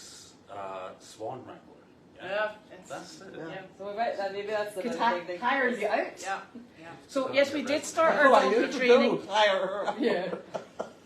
swan wrangler. Yeah, That's it. Yeah. Yeah, So we might, that maybe that's the could big thing. hire you out. yeah. So yes, we did start our Oh, I donkey used to training. do. Hire her. Yeah.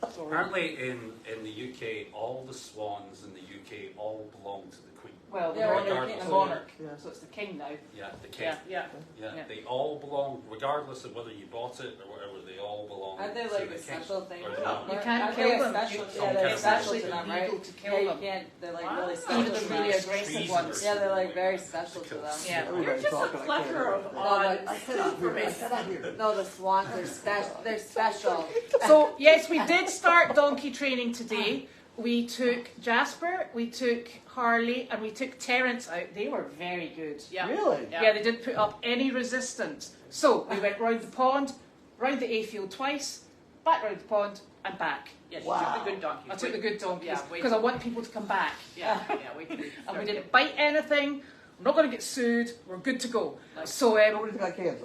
Apparently in the UK, all the swans in the UK all belong to the Queen. Well, the Yeah, monarch, regardless the of- monarch. Yeah. So it's the king now. Yeah, the king. Yeah. Yeah, Yeah. they all belong, regardless of whether you bought it or whatever. They all belong. Aren't they to like the a king. special thing? Or to no. them? You can't Aren't kill they a them. special- You- yeah, they're it's special actually to them, illegal right? to kill Yeah, them. you can't. They're like Wow. really Even special. the to really them. aggressive Treason ones. or Yeah, they're like something. very special to them. Yeah. You're Everybody's just a talking, I can't plethora hear of it. odd I cannot hear it. I information. cannot hear it. No, the swans are special. They're special. So yes, we did start donkey training today. We took Jasper, we took Harley, and we took Terence out. They were very good. Yeah. Really? Yeah. Yeah, they didn't put up any resistance. So we went round the pond, round the hayfield twice, back round the pond, and back. Yeah, she Wow. took the good donkey. I took the good donkeys Yeah, wait. because I want people to come back. Yeah, wait till we And start we didn't getting- bite anything. We're not going to get sued. We're good to go. Nice. So Nobody's got cancer.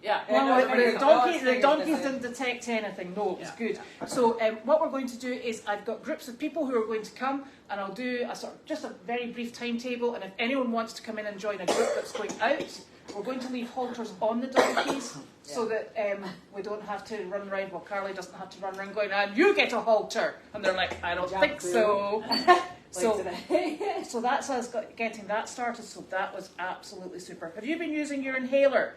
Yeah. well, no, the everybody's- donkeys oh, it's donkeys figured didn't detect anything. No, it was Yeah. good. So what we're going to do is I've got groups of people who are going to come, and I'll do a sort of just a very brief timetable. And if anyone wants to come in and join a group that's going out, we're going to leave halters on the donkeys so that we don't have to run around. Well, Carly doesn't have to run around going, "And you get a halter," and they're like, "I don't Jump think so." So. today. So that's us getting that started. So that was absolutely super. Have you been using your inhaler?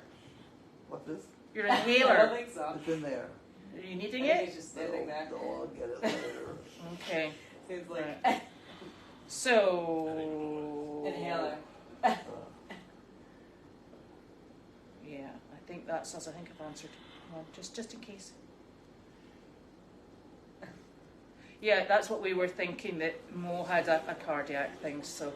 What's this? Your I don't inhaler? think so. It's in there. Are you I needing think it? it's just standing there. Oh, I'll get it later. Okay. Seems like Right. So. inhaler. Yeah, I think that's us. I think I've answered. Well, just in case. Yeah, that's what we were thinking, that Mo had a cardiac thing. So,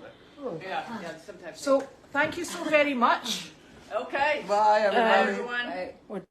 Yeah, sometimes. so thank you so very much. Okay. Bye, Bye, everybody. everyone. Right. We're